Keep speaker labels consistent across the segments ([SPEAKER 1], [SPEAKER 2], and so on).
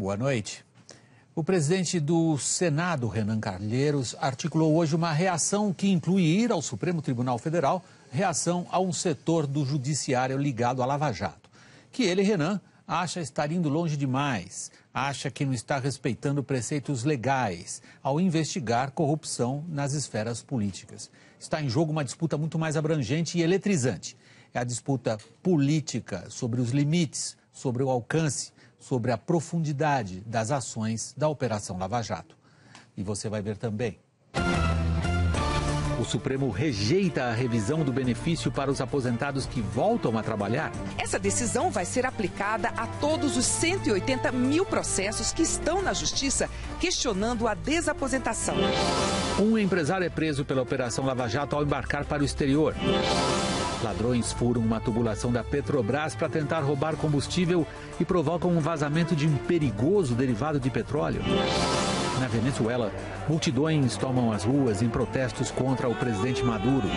[SPEAKER 1] boa noite. O presidente do Senado, Renan Calheiros, articulou hoje uma reação que inclui ir ao Supremo Tribunal Federal, reação a um setor do judiciário ligado à Lava Jato, que ele, Renan, acha estar indo longe demais, acha que não está respeitando preceitos legais ao investigar corrupção nas esferas políticas. Está em jogo uma disputa muito mais abrangente e eletrizante. É a disputa política sobre os limites, sobre o alcance, sobre a profundidade das ações da Operação Lava Jato. E você vai ver também. O Supremo rejeita a revisão do benefício para os aposentados que voltam a trabalhar.
[SPEAKER 2] Essa decisão vai ser aplicada a todos os 180 mil processos que estão na Justiça questionando a desaposentação.
[SPEAKER 1] Um empresário é preso pela Operação Lava Jato ao embarcar para o exterior. Ladrões furam uma tubulação da Petrobras para tentar roubar combustível e provocam um vazamento de um perigoso derivado de petróleo. Na Venezuela, multidões tomam as ruas em protestos contra o presidente Maduro.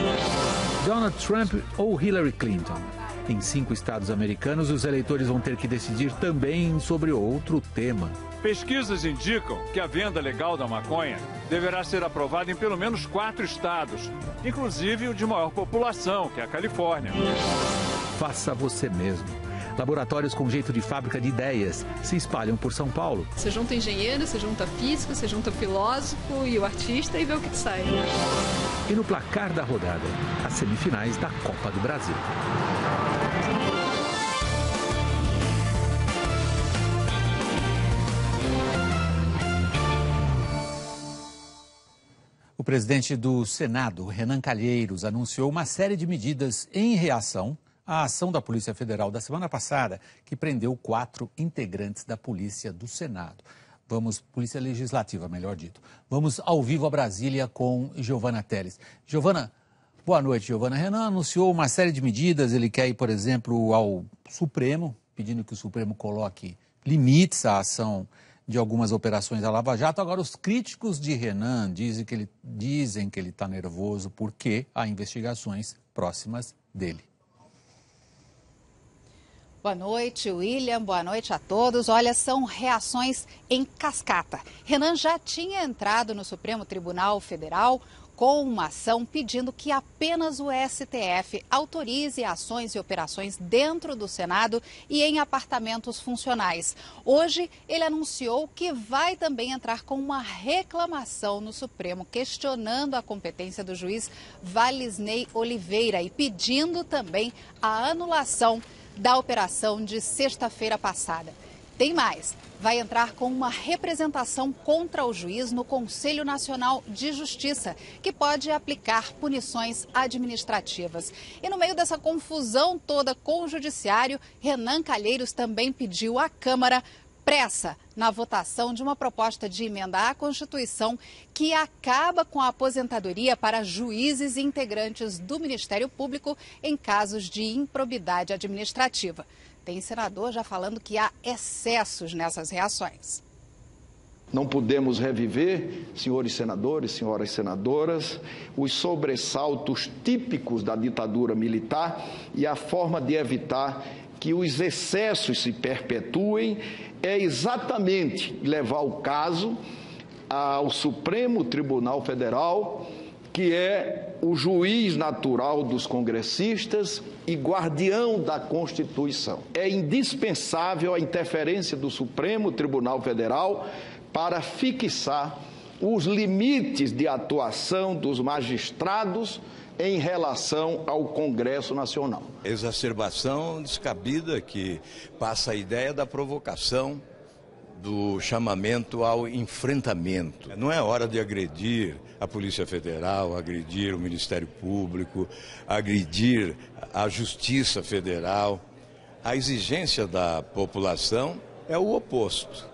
[SPEAKER 1] Donald Trump ou Hillary Clinton? Em 5 estados americanos, os eleitores vão ter que decidir também sobre outro tema.
[SPEAKER 3] Pesquisas indicam que a venda legal da maconha deverá ser aprovada em pelo menos 4 estados, inclusive o de maior população, que é a Califórnia.
[SPEAKER 1] Faça você mesmo. Laboratórios com jeito de fábrica de ideias se espalham por São Paulo.
[SPEAKER 4] Você junta engenheiro, você junta físico, você junta filósofo e o artista e vê o que sai.
[SPEAKER 1] E no placar da rodada, as semifinais da Copa do Brasil. O presidente do Senado, Renan Calheiros, anunciou uma série de medidas em reação à ação da Polícia Federal da semana passada, que prendeu 4 integrantes da Polícia do Senado. Polícia Legislativa, melhor dito. Vamos ao vivo a Brasília com Giovana Teles. Giovana, boa noite, Giovana. Renan anunciou uma série de medidas, ele quer ir, por exemplo, ao Supremo, pedindo que o Supremo coloque limites à ação de algumas operações da Lava Jato. Agora, os críticos de Renan dizem que ele está nervoso porque há investigações próximas dele.
[SPEAKER 5] Boa noite, William. Boa noite a todos. Olha, são reações em cascata. Renan já tinha entrado no Supremo Tribunal Federal com uma ação pedindo que apenas o STF autorize ações e operações dentro do Senado e em apartamentos funcionais. Hoje, ele anunciou que vai também entrar com uma reclamação no Supremo, questionando a competência do juiz Valisney Oliveira e pedindo também a anulação da operação de sexta-feira passada. Tem mais, vai entrar com uma representação contra o juiz no Conselho Nacional de Justiça, que pode aplicar punições administrativas. E no meio dessa confusão toda com o Judiciário, Renan Calheiros também pediu à Câmara pressa na votação de uma proposta de emenda à Constituição que acaba com a aposentadoria para juízes e integrantes do Ministério Público em casos de improbidade administrativa. Tem senador já falando que há excessos nessas reações.
[SPEAKER 6] Não podemos reviver, senhores senadores, senhoras senadoras, os sobressaltos típicos da ditadura militar e a forma de evitar que os excessos se perpetuem é exatamente levar o caso ao Supremo Tribunal Federal, que é o juiz natural dos congressistas e guardião da Constituição. É indispensável a interferência do Supremo Tribunal Federal para fixar os limites de atuação dos magistrados em relação ao Congresso Nacional.
[SPEAKER 7] Exacerbação descabida que passa a ideia da provocação, do chamamento ao enfrentamento. Não é hora de agredir a Polícia Federal, agredir o Ministério Público, agredir a Justiça Federal. A exigência da população é o oposto.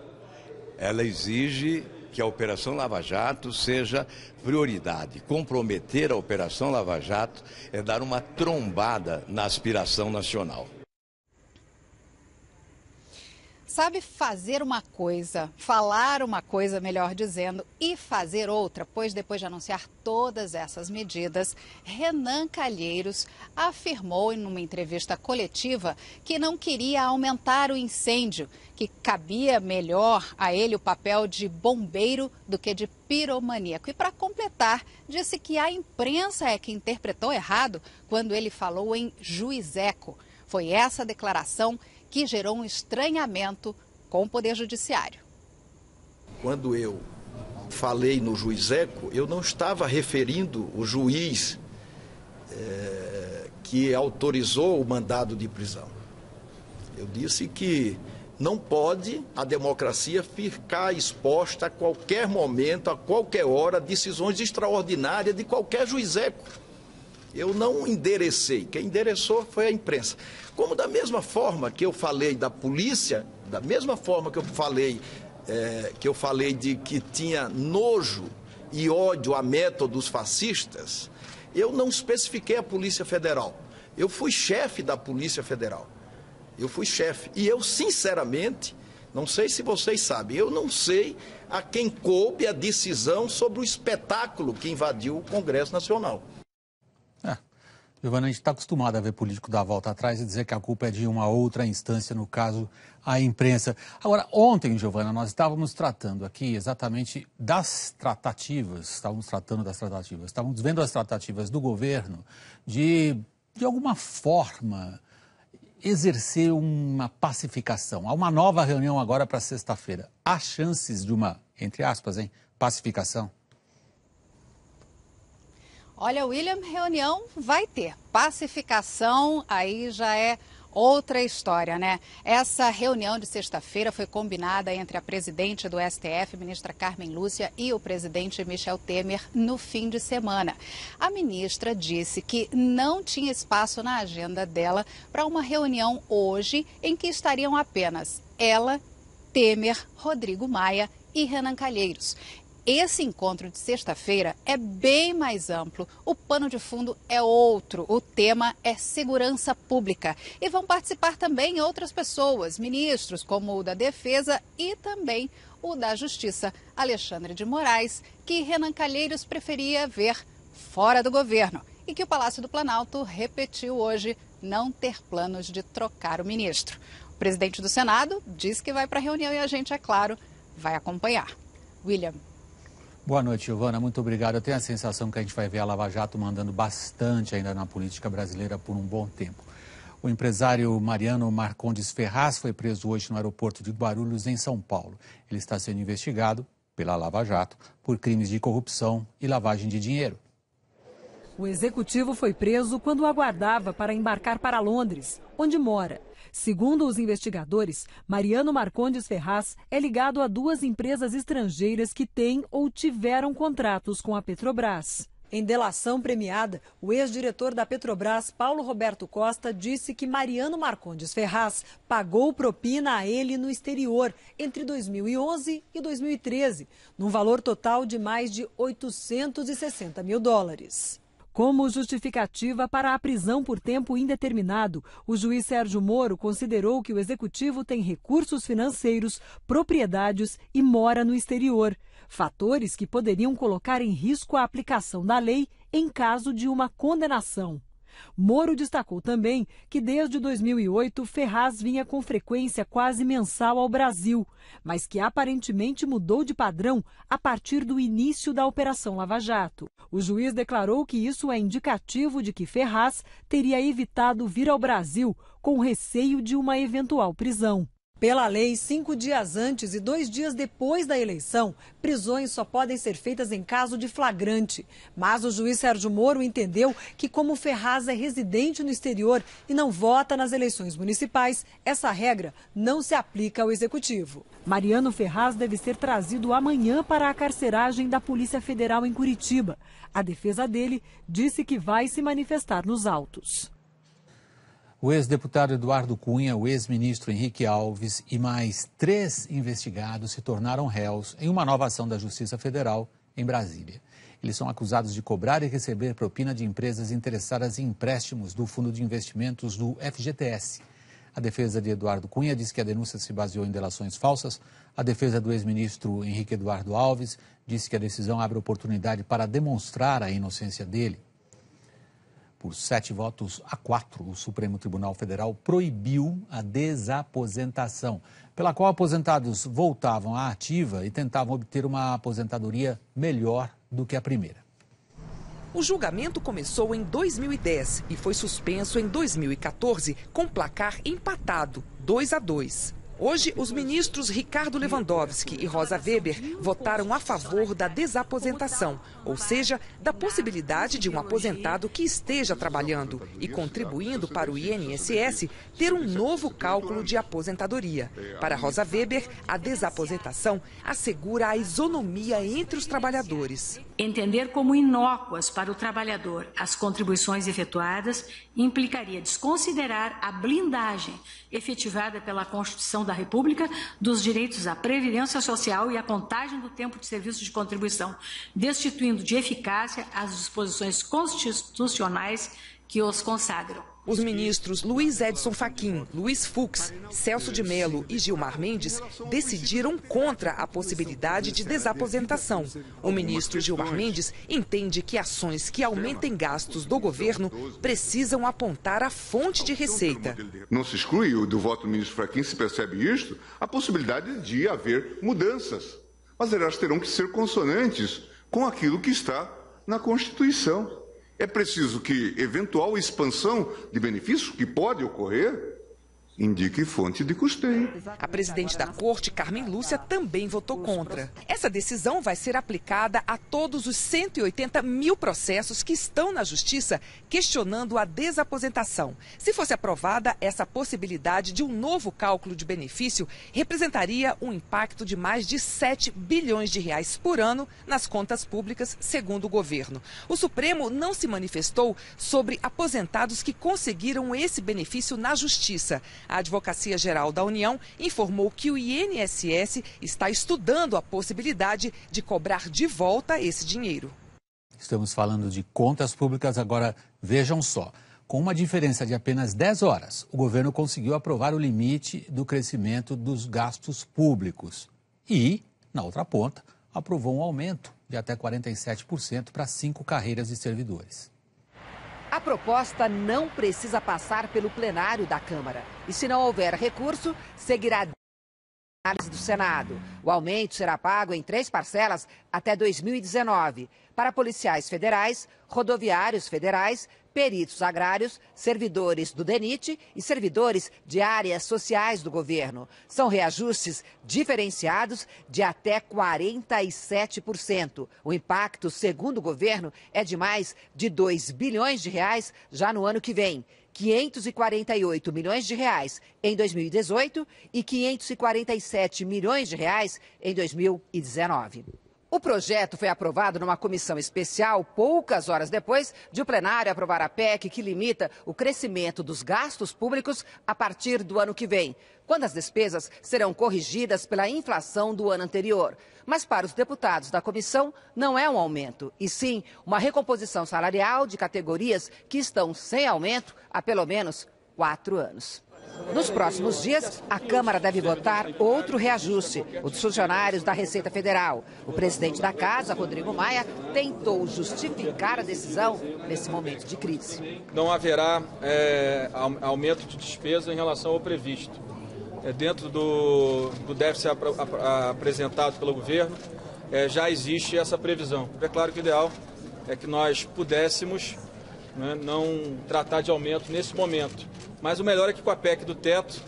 [SPEAKER 7] Ela exige que a Operação Lava Jato seja prioridade. Comprometer a Operação Lava Jato é dar uma trombada na aspiração nacional.
[SPEAKER 5] Sabe fazer uma coisa, falar uma coisa, melhor dizendo, e fazer outra? Pois depois de anunciar todas essas medidas, Renan Calheiros afirmou em uma entrevista coletiva que não queria aumentar o incêndio, que cabia melhor a ele o papel de bombeiro do que de piromaníaco. E para completar, disse que a imprensa é que interpretou errado quando ele falou em juizeco. Foi essa declaração que gerou um estranhamento com o Poder Judiciário.
[SPEAKER 6] Quando eu falei no juizeco, eu não estava referindo o juiz que autorizou o mandado de prisão. Eu disse que não pode a democracia ficar exposta a qualquer momento, a qualquer hora, decisões extraordinárias de qualquer juizeco. Eu não enderecei, quem endereçou foi a imprensa. Como da mesma forma que eu falei da polícia, da mesma forma que eu falei de que tinha nojo e ódio a métodos fascistas, eu não especifiquei a Polícia Federal. Eu fui chefe da Polícia Federal. Eu fui chefe. E eu, sinceramente, não sei se vocês sabem, eu não sei a quem coube a decisão sobre o espetáculo que invadiu o Congresso Nacional.
[SPEAKER 1] Giovana, a gente está acostumado a ver político dar a volta atrás e dizer que a culpa é de uma outra instância, no caso, a imprensa. Agora, ontem, Giovana, nós estávamos tratando aqui exatamente das tratativas, estávamos vendo as tratativas do governo de alguma forma, exercer uma pacificação. Há uma nova reunião agora para sexta-feira. Há chances de uma, entre aspas, pacificação?
[SPEAKER 5] Olha, William, reunião vai ter. Pacificação, aí já é outra história, né? Essa reunião de sexta-feira foi combinada entre a presidente do STF, ministra Carmen Lúcia, e o presidente Michel Temer no fim de semana. A ministra disse que não tinha espaço na agenda dela para uma reunião hoje em que estariam apenas ela, Temer, Rodrigo Maia e Renan Calheiros. Esse encontro de sexta-feira é bem mais amplo, o pano de fundo é outro, o tema é segurança pública. E vão participar também outras pessoas, ministros como o da Defesa e também o da Justiça, Alexandre de Moraes, que Renan Calheiros preferia ver fora do governo e que o Palácio do Planalto repetiu hoje não ter planos de trocar o ministro. O presidente do Senado diz que vai para a reunião e a gente, é claro, vai acompanhar. William.
[SPEAKER 1] Boa noite, Giovana. Muito obrigado. Eu tenho a sensação que a gente vai ver a Lava Jato mandando bastante ainda na política brasileira por um bom tempo. O empresário Mariano Marcondes Ferraz foi preso hoje no aeroporto de Guarulhos, em São Paulo. Ele está sendo investigado pela Lava Jato por crimes de corrupção e lavagem de dinheiro.
[SPEAKER 8] O executivo foi preso quando aguardava para embarcar para Londres, onde mora. Segundo os investigadores, Mariano Marcondes Ferraz é ligado a 2 empresas estrangeiras que têm ou tiveram contratos com a Petrobras. Em delação premiada, o ex-diretor da Petrobras, Paulo Roberto Costa, disse que Mariano Marcondes Ferraz pagou propina a ele no exterior entre 2011 e 2013, num valor total de mais de $860 mil. Como justificativa para a prisão por tempo indeterminado, o juiz Sérgio Moro considerou que o executivo tem recursos financeiros, propriedades e mora no exterior, fatores que poderiam colocar em risco a aplicação da lei em caso de uma condenação. Moro destacou também que desde 2008 Ferraz vinha com frequência quase mensal ao Brasil, mas que aparentemente mudou de padrão a partir do início da Operação Lava Jato. O juiz declarou que isso é indicativo de que Ferraz teria evitado vir ao Brasil com receio de uma eventual prisão. Pela lei, 5 dias antes e 2 dias depois da eleição, prisões só podem ser feitas em caso de flagrante. Mas o juiz Sérgio Moro entendeu que, como Ferraz é residente no exterior e não vota nas eleições municipais, essa regra não se aplica ao executivo. Mariano Ferraz deve ser trazido amanhã para a carceragem da Polícia Federal em Curitiba. A defesa dele disse que vai se manifestar nos autos.
[SPEAKER 1] O ex-deputado Eduardo Cunha, o ex-ministro Henrique Alves e mais 3 investigados se tornaram réus em uma nova ação da Justiça Federal em Brasília. Eles são acusados de cobrar e receber propina de empresas interessadas em empréstimos do Fundo de Investimentos do FGTS. A defesa de Eduardo Cunha diz que a denúncia se baseou em delações falsas. A defesa do ex-ministro Henrique Eduardo Alves disse que a decisão abre oportunidade para demonstrar a inocência dele. Por 7 votos a 4, o Supremo Tribunal Federal proibiu a desaposentação, pela qual aposentados voltavam à ativa e tentavam obter uma aposentadoria melhor do que a primeira.
[SPEAKER 2] O julgamento começou em 2010 e foi suspenso em 2014, com placar empatado, 2-2. Hoje, os ministros Ricardo Lewandowski e Rosa Weber votaram a favor da desaposentação, ou seja, da possibilidade de um aposentado que esteja trabalhando e contribuindo para o INSS ter um novo cálculo de aposentadoria. Para Rosa Weber, a desaposentação assegura a isonomia entre os trabalhadores.
[SPEAKER 9] Entender como inócuas para o trabalhador as contribuições efetuadas implicaria desconsiderar a blindagem efetivada pela Constituição da República dos direitos à previdência social e à contagem do tempo de serviço de contribuição, destituindo de eficácia as disposições constitucionais que os consagram.
[SPEAKER 2] Os ministros Luiz Edson Fachin, Luiz Fux, Celso de Mello e Gilmar Mendes decidiram contra a possibilidade de desaposentação. O ministro Gilmar Mendes entende que ações que aumentem gastos do governo precisam apontar a fonte de receita.
[SPEAKER 10] Não se exclui do voto do ministro Fachin, se percebe isto, a possibilidade de haver mudanças. Mas elas terão que ser consonantes com aquilo que está na Constituição. É preciso que eventual expansão de benefícios, que pode ocorrer, indique fonte de custeio.
[SPEAKER 2] A presidente da Corte, Carmen Lúcia, também votou contra. Essa decisão vai ser aplicada a todos os 180 mil processos que estão na Justiça questionando a desaposentação. Se fosse aprovada, essa possibilidade de um novo cálculo de benefício representaria um impacto de mais de 7 bilhões de reais por ano nas contas públicas, segundo o governo. O Supremo não se manifestou sobre aposentados que conseguiram esse benefício na Justiça. A Advocacia Geral da União informou que o INSS está estudando a possibilidade de cobrar de volta esse dinheiro.
[SPEAKER 1] Estamos falando de contas públicas, agora vejam só. Com uma diferença de apenas 10 horas, o governo conseguiu aprovar o limite do crescimento dos gastos públicos. E, na outra ponta, aprovou um aumento de até 47% para 5 carreiras de servidores.
[SPEAKER 11] A proposta não precisa passar pelo plenário da Câmara. E se não houver recurso, seguirá a análise do Senado. O aumento será pago em 3 parcelas até 2019. Para policiais federais, rodoviários federais, peritos agrários, servidores do DENIT e servidores de áreas sociais do governo. São reajustes diferenciados de até 47%. O impacto, segundo o governo, é de mais de 2 bilhões de reais já no ano que vem. 548 milhões de reais em 2018 e 547 milhões de reais em 2019. O projeto foi aprovado numa comissão especial poucas horas depois de o plenário aprovar a PEC que limita o crescimento dos gastos públicos a partir do ano que vem, quando as despesas serão corrigidas pela inflação do ano anterior. Mas para os deputados da comissão não é um aumento, e sim uma recomposição salarial de categorias que estão sem aumento há pelo menos 4 anos. Nos próximos dias, a Câmara deve votar outro reajuste, o dos funcionários da Receita Federal. O presidente da Casa, Rodrigo Maia, tentou justificar a decisão nesse momento de crise.
[SPEAKER 12] Não haverá aumento de despesa em relação ao previsto. Dentro do déficit apresentado pelo governo, já existe essa previsão. É claro que o ideal é que nós pudéssemos não tratar de aumento nesse momento. Mas o melhor é que com a PEC do teto,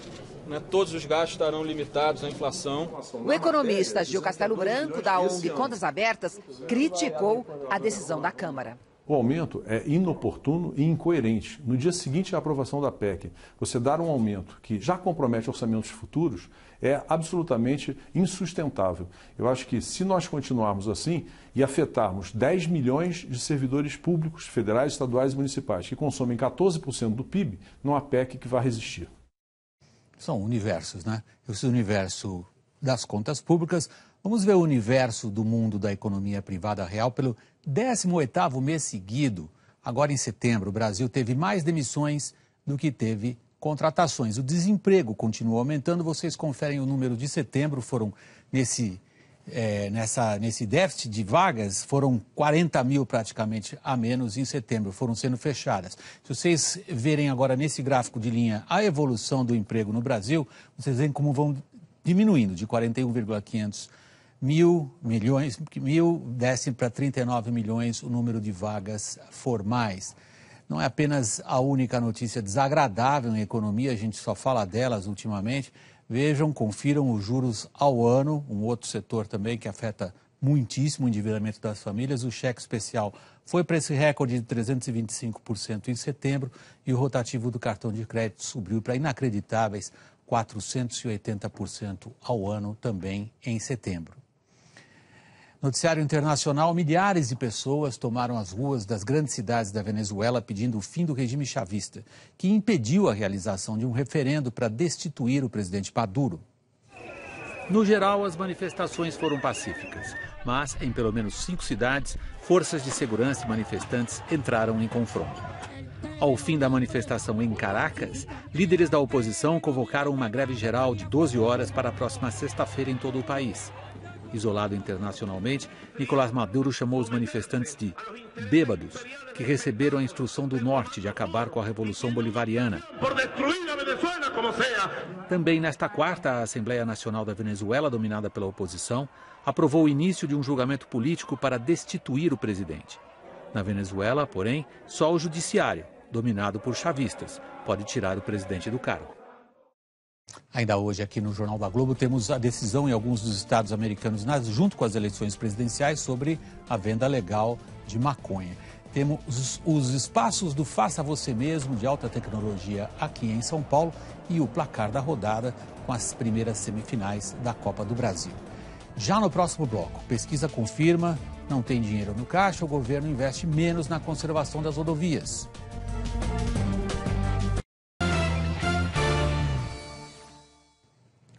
[SPEAKER 12] todos os gastos estarão limitados à inflação.
[SPEAKER 11] O economista Gil Castelo Branco, da ONG Contas Abertas, criticou a decisão da Câmara.
[SPEAKER 13] O aumento é inoportuno e incoerente. No dia seguinte à aprovação da PEC, você dar um aumento que já compromete orçamentos futuros é absolutamente insustentável. Eu acho que se nós continuarmos assim e afetarmos 10 milhões de servidores públicos, federais, estaduais e municipais, que consomem 14% do PIB, não há PEC que vá resistir.
[SPEAKER 1] São universos, né? Esse universo das contas públicas. Vamos ver o universo do mundo da economia privada real pelo 18º mês seguido. Agora, em setembro, o Brasil teve mais demissões do que teve contratações. O desemprego continua aumentando. Vocês conferem o número de setembro, foram nesse déficit de vagas, foram 40 mil praticamente a menos em setembro, foram sendo fechadas. Se vocês verem agora nesse gráfico de linha a evolução do emprego no Brasil, vocês veem como vão diminuindo de 41,500 milhões, desce para 39 milhões o número de vagas formais. Não é apenas a única notícia desagradável em economia, a gente só fala delas ultimamente. Vejam, confiram os juros ao ano, um outro setor também que afeta muitíssimo o endividamento das famílias. O cheque especial foi para esse recorde de 325% em setembro e o rotativo do cartão de crédito subiu para inacreditáveis 480% ao ano também em setembro. Noticiário internacional: milhares de pessoas tomaram as ruas das grandes cidades da Venezuela pedindo o fim do regime chavista, que impediu a realização de um referendo para destituir o presidente Maduro. No geral, as manifestações foram pacíficas, mas em pelo menos 5 cidades, forças de segurança e manifestantes entraram em confronto. Ao fim da manifestação em Caracas, líderes da oposição convocaram uma greve geral de 12 horas para a próxima sexta-feira em todo o país. Isolado internacionalmente, Nicolás Maduro chamou os manifestantes de bêbados, que receberam a instrução do norte de acabar com a Revolução Bolivariana. Também nesta quarta, a Assembleia Nacional da Venezuela, dominada pela oposição, aprovou o início de um julgamento político para destituir o presidente. Na Venezuela, porém, só o judiciário, dominado por chavistas, pode tirar o presidente do cargo. Ainda hoje, aqui no Jornal da Globo, temos a decisão em alguns dos estados americanos, junto com as eleições presidenciais, sobre a venda legal de maconha. Temos os espaços do Faça Você Mesmo, de alta tecnologia, aqui em São Paulo, e o placar da rodada com as primeiras semifinais da Copa do Brasil. Já no próximo bloco, pesquisa confirma, não tem dinheiro no caixa, o governo investe menos na conservação das rodovias.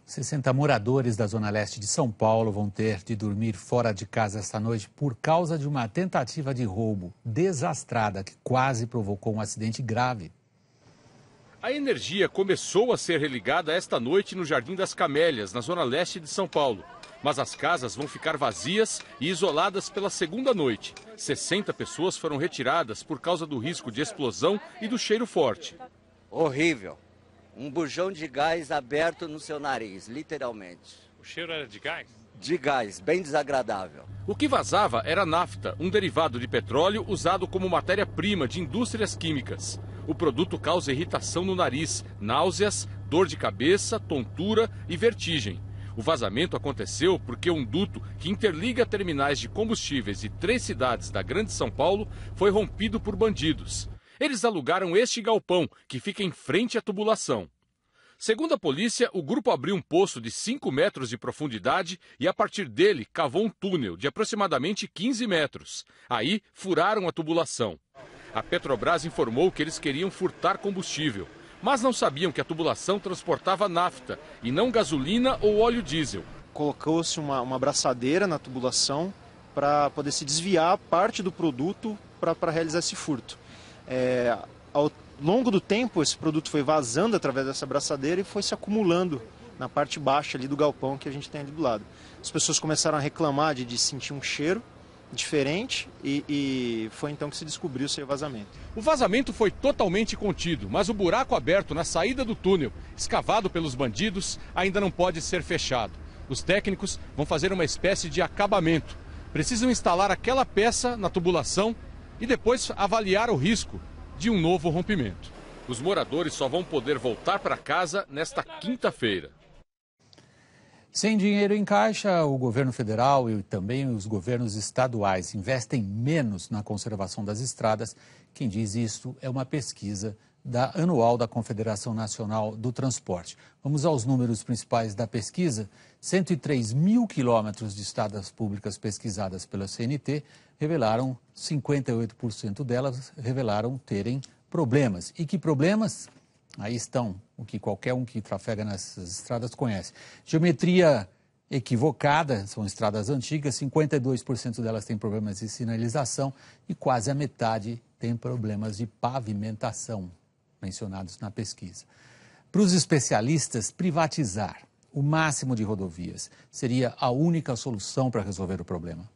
[SPEAKER 1] 60 moradores da Zona Leste de São Paulo vão ter de dormir fora de casa esta noite por causa de uma tentativa de roubo desastrada que quase provocou um acidente grave.
[SPEAKER 14] A energia começou a ser religada esta noite no Jardim das Camélias, na Zona Leste de São Paulo. Mas as casas vão ficar vazias e isoladas pela segunda noite. 60 pessoas foram retiradas por causa do risco de explosão e do cheiro forte.
[SPEAKER 15] Horrível. Um bujão de gás aberto no seu nariz, literalmente.
[SPEAKER 14] O cheiro era de gás?
[SPEAKER 15] De gás, bem desagradável.
[SPEAKER 14] O que vazava era nafta, um derivado de petróleo usado como matéria-prima de indústrias químicas. O produto causa irritação no nariz, náuseas, dor de cabeça, tontura e vertigem. O vazamento aconteceu porque um duto que interliga terminais de combustíveis de 3 cidades da Grande São Paulo foi rompido por bandidos. Eles alugaram este galpão, que fica em frente à tubulação. Segundo a polícia, o grupo abriu um poço de 5 metros de profundidade e, a partir dele, cavou um túnel de aproximadamente 15 metros. Aí, furaram a tubulação. A Petrobras informou que eles queriam furtar combustível, mas não sabiam que a tubulação transportava nafta e não gasolina ou óleo diesel.
[SPEAKER 16] Colocou-se uma braçadeira na tubulação para poder se desviar parte do produto para realizar esse furto. Ao longo do tempo, esse produto foi vazando através dessa braçadeira e foi se acumulando na parte baixa ali do galpão que a gente tem ali do lado. As pessoas começaram a reclamar de sentir um cheiro diferente e foi então que se descobriu esse vazamento.
[SPEAKER 14] O vazamento foi totalmente contido, mas o buraco aberto na saída do túnel, escavado pelos bandidos, ainda não pode ser fechado. Os técnicos vão fazer uma espécie de acabamento. Precisam instalar aquela peça na tubulação e depois avaliar o risco de um novo rompimento. Os moradores só vão poder voltar para casa nesta quinta-feira.
[SPEAKER 1] Sem dinheiro em caixa, o governo federal e também os governos estaduais investem menos na conservação das estradas. Quem diz isso é uma pesquisa anual da Confederação Nacional do Transporte. Vamos aos números principais da pesquisa. 103 mil quilômetros de estradas públicas pesquisadas pela CNT revelaram, 58% delas revelaram terem problemas. E que problemas? Aí estão o que qualquer um que trafega nessas estradas conhece. Geometria equivocada, são estradas antigas, 52% delas têm problemas de sinalização e quase a metade tem problemas de pavimentação, mencionados na pesquisa. Para os especialistas, privatizar o máximo de rodovias seria a única solução para resolver o problema.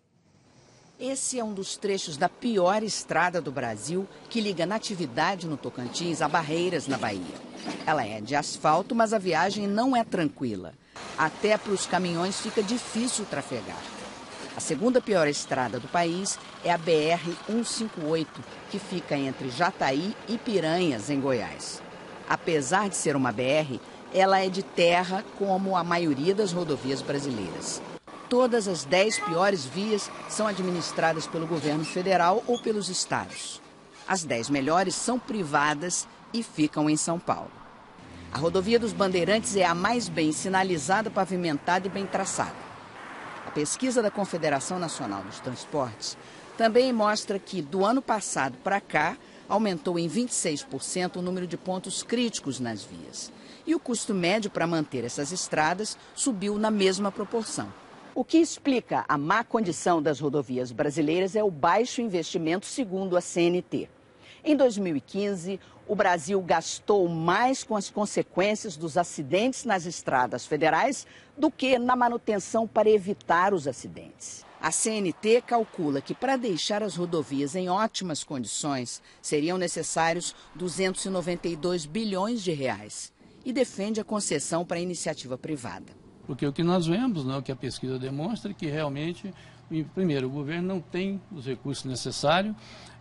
[SPEAKER 17] Esse é um dos trechos da pior estrada do Brasil, que liga Natividade, no Tocantins, a Barreiras, na Bahia. Ela é de asfalto, mas a viagem não é tranquila. Até para os caminhões fica difícil trafegar. A segunda pior estrada do país é a BR-158, que fica entre Jataí e Piranhas, em Goiás. Apesar de ser uma BR, ela é de terra, como a maioria das rodovias brasileiras. Todas as 10 piores vias são administradas pelo governo federal ou pelos estados. As 10 melhores são privadas e ficam em São Paulo. A rodovia dos Bandeirantes é a mais bem sinalizada, pavimentada e bem traçada. A pesquisa da Confederação Nacional dos Transportes também mostra que, do ano passado para cá, aumentou em 26% o número de pontos críticos nas vias. E o custo médio para manter essas estradas subiu na mesma proporção. O que explica a má condição das rodovias brasileiras é o baixo investimento, segundo a CNT. Em 2015, o Brasil gastou mais com as consequências dos acidentes nas estradas federais do que na manutenção para evitar os acidentes. A CNT calcula que, para deixar as rodovias em ótimas condições, seriam necessários 292 bilhões de reais e defende a concessão para a iniciativa privada.
[SPEAKER 18] Porque o que nós vemos, o que a pesquisa demonstra, é que realmente, primeiro, o governo não tem os recursos necessários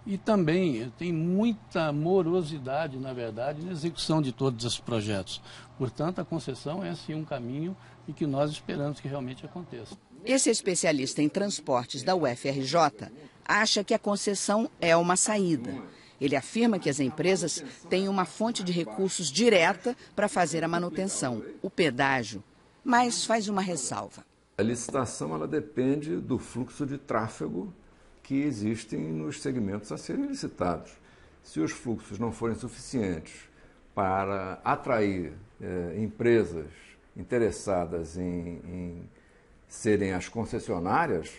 [SPEAKER 18] e também tem muita morosidade, na verdade, na execução de todos esses projetos. Portanto, a concessão é sim um caminho e que nós esperamos que realmente aconteça.
[SPEAKER 17] Esse especialista em transportes da UFRJ acha que a concessão é uma saída. Ele afirma que as empresas têm uma fonte de recursos direta para fazer a manutenção, o pedágio. Mas faz uma ressalva.
[SPEAKER 19] A licitação ela depende do fluxo de tráfego que existem nos segmentos a serem licitados. Se os fluxos não forem suficientes para atrair empresas interessadas em serem as concessionárias,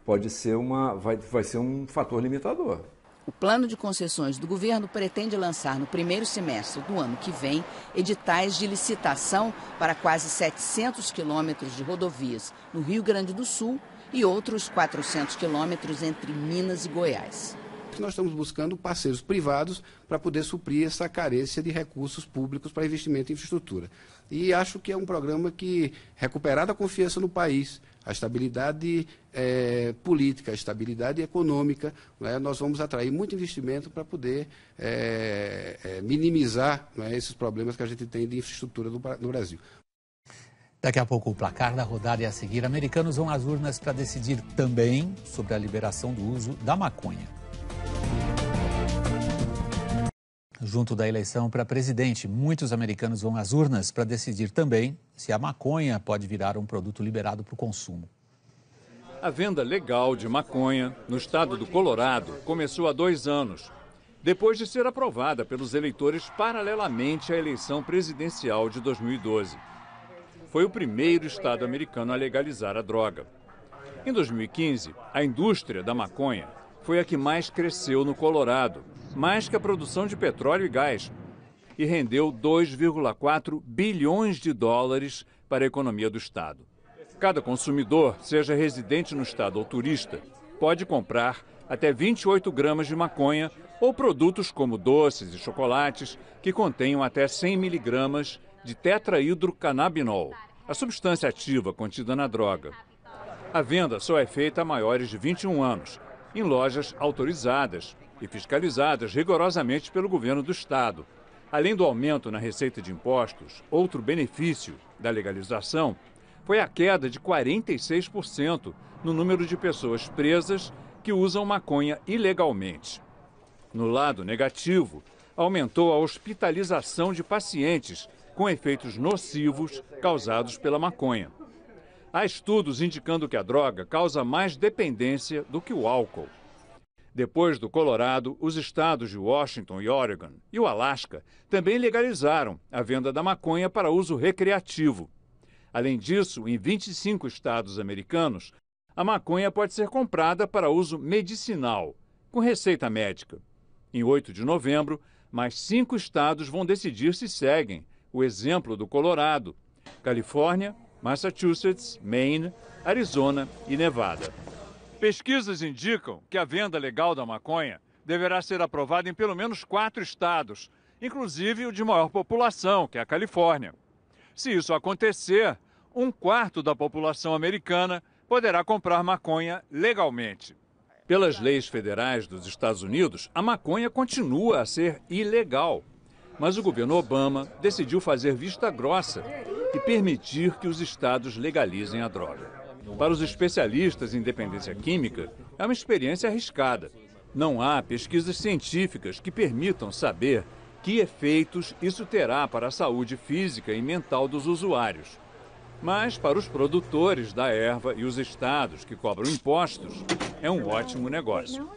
[SPEAKER 19] vai ser um fator limitador.
[SPEAKER 17] O plano de concessões do governo pretende lançar no primeiro semestre do ano que vem editais de licitação para quase 700 quilômetros de rodovias no Rio Grande do Sul e outros 400 quilômetros entre Minas e Goiás.
[SPEAKER 20] Nós estamos buscando parceiros privados para poder suprir essa carência de recursos públicos para investimento em infraestrutura. E acho que é um programa que, recuperada a confiança no país, a estabilidade política, a estabilidade econômica, nós vamos atrair muito investimento para poder minimizar esses problemas que a gente tem de infraestrutura no Brasil.
[SPEAKER 1] Daqui a pouco o placar da rodada é a seguir. Americanos vão às urnas para decidir também sobre a liberação do uso da maconha. Junto da eleição para presidente, muitos americanos vão às urnas para decidir também se a maconha pode virar um produto liberado para o consumo.
[SPEAKER 3] A venda legal de maconha no estado do Colorado começou há 2 anos, depois de ser aprovada pelos eleitores paralelamente à eleição presidencial de 2012. Foi o primeiro estado americano a legalizar a droga. Em 2015, a indústria da maconha foi a que mais cresceu no Colorado, mais que a produção de petróleo e gás, e rendeu 2,4 bilhões de dólares para a economia do estado. Cada consumidor, seja residente no estado ou turista, pode comprar até 28 gramas de maconha ou produtos como doces e chocolates que contenham até 100 miligramas de tetrahidrocannabinol, a substância ativa contida na droga. A venda só é feita a maiores de 21 anos, em lojas autorizadas e fiscalizadas rigorosamente pelo governo do estado. Além do aumento na receita de impostos, outro benefício da legalização foi a queda de 46% no número de pessoas presas que usam maconha ilegalmente. No lado negativo, aumentou a hospitalização de pacientes com efeitos nocivos causados pela maconha. Há estudos indicando que a droga causa mais dependência do que o álcool. Depois do Colorado, os estados de Washington e Oregon e o Alasca também legalizaram a venda da maconha para uso recreativo. Além disso, em 25 estados americanos, a maconha pode ser comprada para uso medicinal, com receita médica. Em 8 de novembro, Mas 5 estados vão decidir se seguem o exemplo do Colorado: Califórnia, Massachusetts, Maine, Arizona e Nevada. Pesquisas indicam que a venda legal da maconha deverá ser aprovada em pelo menos 4 estados, inclusive o de maior população, que é a Califórnia. Se isso acontecer, 1/4 da população americana poderá comprar maconha legalmente. Pelas leis federais dos Estados Unidos, a maconha continua a ser ilegal. Mas o governo Obama decidiu fazer vista grossa e permitir que os estados legalizem a droga. Para os especialistas em dependência química, é uma experiência arriscada. Não há pesquisas científicas que permitam saber que efeitos isso terá para a saúde física e mental dos usuários. Mas, para os produtores da erva e os estados que cobram impostos, é um ótimo negócio.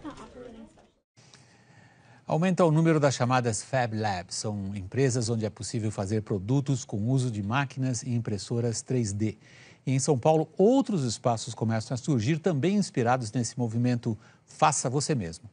[SPEAKER 1] Aumenta o número das chamadas Fab Labs. São empresas onde é possível fazer produtos com uso de máquinas e impressoras 3D. E em São Paulo, outros espaços começam a surgir, também inspirados nesse movimento Faça Você Mesmo.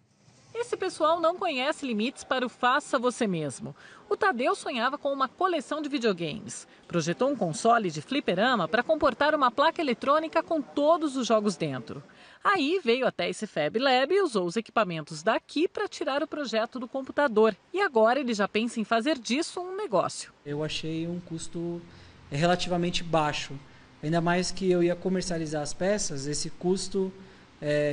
[SPEAKER 21] Esse pessoal não conhece limites para o Faça Você Mesmo. O Tadeu sonhava com uma coleção de videogames. Projetou um console de fliperama para comportar uma placa eletrônica com todos os jogos dentro. Aí veio até esse Fab Lab e usou os equipamentos daqui para tirar o projeto do computador. E agora ele já pensa em fazer disso um negócio.
[SPEAKER 22] Eu achei um custo relativamente baixo. Ainda mais que eu ia comercializar as peças, esse custo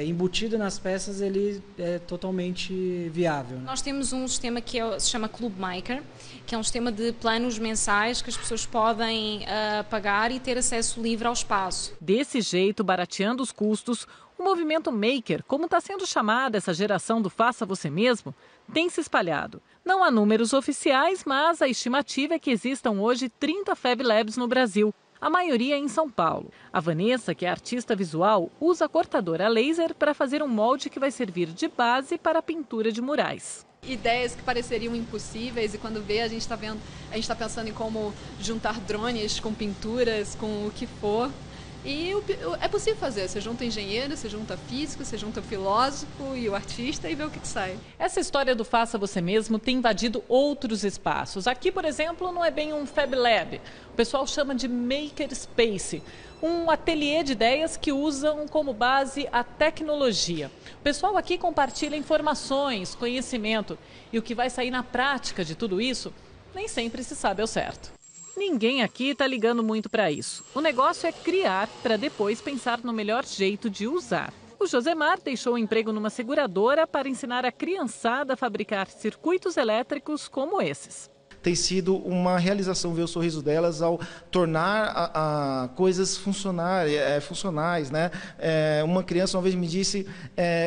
[SPEAKER 22] embutido nas peças ele é totalmente viável.
[SPEAKER 23] Nós temos um sistema que se chama Club Maker, que é um sistema de planos mensais que as pessoas podem pagar e ter acesso livre ao espaço.
[SPEAKER 21] Desse jeito, barateando os custos, o movimento Maker, como está sendo chamada essa geração do Faça Você Mesmo, tem se espalhado. Não há números oficiais, mas a estimativa é que existam hoje 30 Fab Labs no Brasil. A maioria em São Paulo. A Vanessa, que é artista visual, usa a cortadora laser para fazer um molde que vai servir de base para a pintura de murais.
[SPEAKER 4] Ideias que pareceriam impossíveis e quando vê a gente está pensando em como juntar drones com pinturas, com o que for. E é possível fazer, você junta engenheiro, você junta físico, você junta o filósofo e o artista e vê o que sai.
[SPEAKER 21] Essa história do Faça Você Mesmo tem invadido outros espaços. Aqui, por exemplo, não é bem um Fab Lab. O pessoal chama de Maker Space, um ateliê de ideias que usam como base a tecnologia. O pessoal aqui compartilha informações, conhecimento. E o que vai sair na prática de tudo isso, nem sempre se sabe ao certo. Ninguém aqui está ligando muito para isso. O negócio é criar para depois pensar no melhor jeito de usar. O Josemar deixou o emprego numa seguradora para ensinar a criançada a fabricar circuitos elétricos como esses.
[SPEAKER 24] Tem sido uma realização ver o sorriso delas ao tornar coisas funcionais, né? Uma criança uma vez me disse,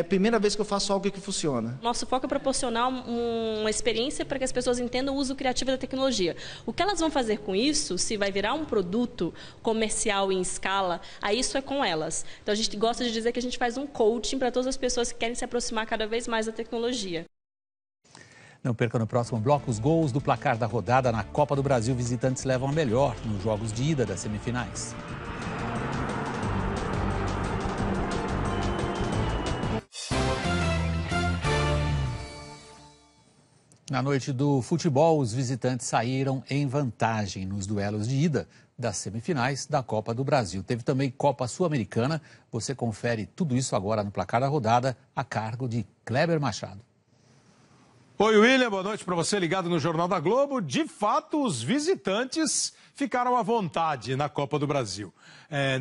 [SPEAKER 24] primeira vez que eu faço algo que funciona.
[SPEAKER 25] Nosso foco é proporcionar uma experiência para que as pessoas entendam o uso criativo da tecnologia. O que elas vão fazer com isso, se vai virar um produto comercial em escala, aí isso é com elas. Então a gente gosta de dizer que a gente faz um coaching para todas as pessoas que querem se aproximar cada vez mais da tecnologia.
[SPEAKER 1] Não perca no próximo bloco os gols do placar da rodada na Copa do Brasil. Visitantes levam a melhor nos jogos de ida das semifinais. Na noite do futebol, os visitantes saíram em vantagem nos duelos de ida das semifinais da Copa do Brasil. Teve também Copa Sul-Americana. Você confere tudo isso agora no placar da rodada, a cargo de Kleber Machado.
[SPEAKER 26] Oi, William, boa noite para você ligado no Jornal da Globo. De fato, os visitantes ficaram à vontade na Copa do Brasil.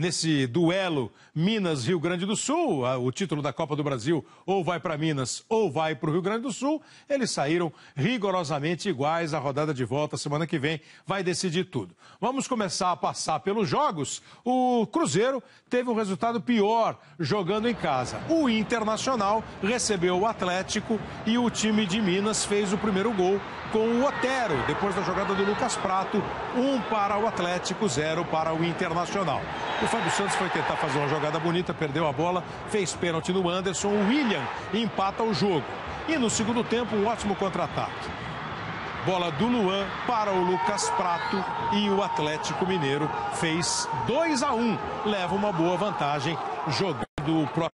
[SPEAKER 26] Nesse duelo Minas-Rio Grande do Sul, o título da Copa do Brasil ou vai para Minas ou vai para o Rio Grande do Sul, eles saíram rigorosamente iguais. A rodada de volta semana que vem vai decidir tudo. Vamos começar a passar pelos jogos. O Cruzeiro teve um resultado pior jogando em casa. O Internacional recebeu o Atlético e o time de Minas fez o primeiro gol com o Otero, depois da jogada do Lucas Prato, 1 para o Atlético, 0 para o Internacional. O Fábio Santos foi tentar fazer uma jogada bonita, perdeu a bola, fez pênalti no Anderson, o William empata o jogo. E no segundo tempo, um ótimo contra-ataque. Bola do Luan para o Lucas Prato e o Atlético Mineiro fez 2-1, leva uma boa vantagem jogando o próprio.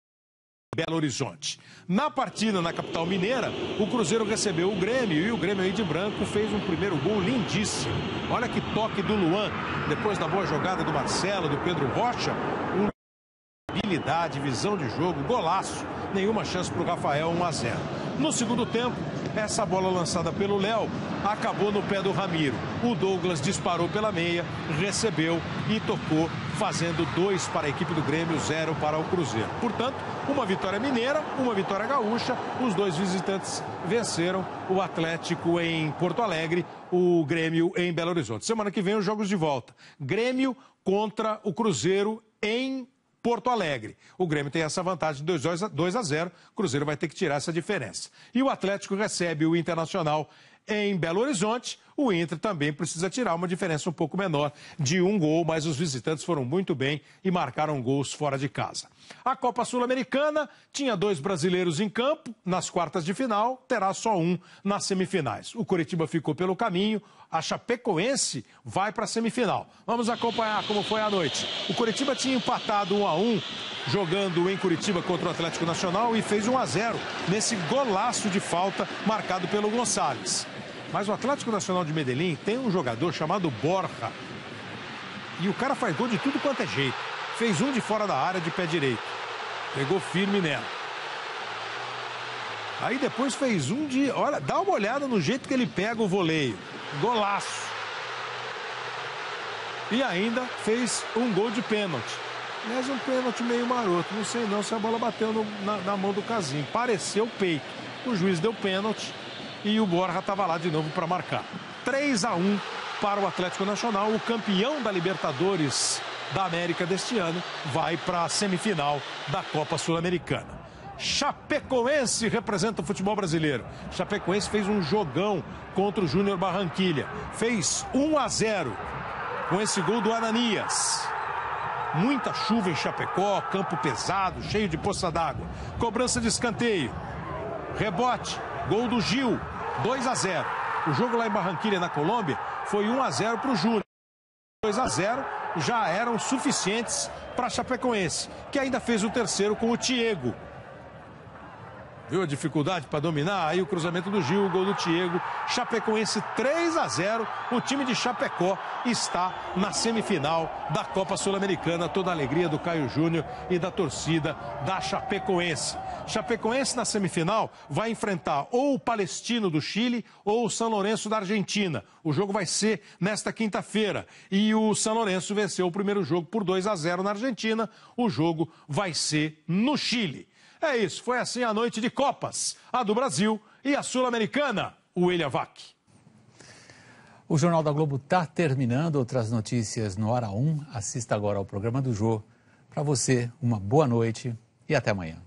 [SPEAKER 26] Belo Horizonte. Na partida na capital mineira, o Cruzeiro recebeu o Grêmio e o Grêmio aí de branco fez um primeiro gol lindíssimo. Olha que toque do Luan, depois da boa jogada do Marcelo, do Pedro Rocha, habilidade, visão de jogo, golaço, nenhuma chance para o Rafael, 1-0. No segundo tempo, essa bola lançada pelo Léo acabou no pé do Ramiro. O Douglas disparou pela meia, recebeu e tocou, fazendo 2 para a equipe do Grêmio, 0 para o Cruzeiro. Portanto, uma vitória mineira, uma vitória gaúcha. Os dois visitantes venceram, o Atlético em Porto Alegre, o Grêmio em Belo Horizonte. Semana que vem os jogos de volta. Grêmio contra o Cruzeiro em Porto Alegre. O Grêmio tem essa vantagem de 2-0, o Cruzeiro vai ter que tirar essa diferença. E o Atlético recebe o Internacional em Belo Horizonte. O Inter também precisa tirar uma diferença um pouco menor de 1 gol, mas os visitantes foram muito bem e marcaram gols fora de casa. A Copa Sul-Americana tinha 2 brasileiros em campo nas quartas de final, terá só 1 nas semifinais. O Coritiba ficou pelo caminho, a Chapecoense vai para a semifinal. Vamos acompanhar como foi a noite. O Coritiba tinha empatado 1-1, jogando em Curitiba contra o Atlético Nacional e fez 1-0 nesse golaço de falta marcado pelo Gonçalves. Mas o Atlético Nacional de Medellín tem um jogador chamado Borja. E o cara faz gol de tudo quanto é jeito. Fez um de fora da área de pé direito. Pegou firme nela. Aí depois fez um de... Olha, dá uma olhada no jeito que ele pega o voleio. Golaço. E ainda fez um gol de pênalti. Mas um pênalti meio maroto. Não sei não se a bola bateu na mão do Casim. Pareceu peito. O juiz deu pênalti. E o Borja estava lá de novo para marcar. 3-1 para o Atlético Nacional. O campeão da Libertadores da América deste ano vai para a semifinal da Copa Sul-Americana. Chapecoense representa o futebol brasileiro. Chapecoense fez um jogão contra o Júnior Barranquilla. Fez 1-0 com esse gol do Ananias. Muita chuva em Chapecó, campo pesado, cheio de poça d'água. Cobrança de escanteio. Rebote, gol do Gil. 2-0. O jogo lá em Barranquilla, na Colômbia, foi 1-0 para o Júnior. 2-0 já eram suficientes para a Chapecoense, que ainda fez o terceiro com o Thiago. Viu a dificuldade para dominar? Aí o cruzamento do Gil, o gol do Thiago. Chapecoense 3-0. O time de Chapecó está na semifinal da Copa Sul-Americana. Toda a alegria do Caio Júnior e da torcida da Chapecoense. Chapecoense na semifinal vai enfrentar ou o Palestino do Chile ou o São Lourenço da Argentina. O jogo vai ser nesta quinta-feira. E o São Lourenço venceu o primeiro jogo por 2-0 na Argentina. O jogo vai ser no Chile. É isso, foi assim a noite de Copas, a do Brasil e a Sul-Americana, o William Vac.
[SPEAKER 1] O Jornal da Globo está terminando, outras notícias no Hora 1. Assista agora ao programa do Jô. Para você, uma boa noite e até amanhã.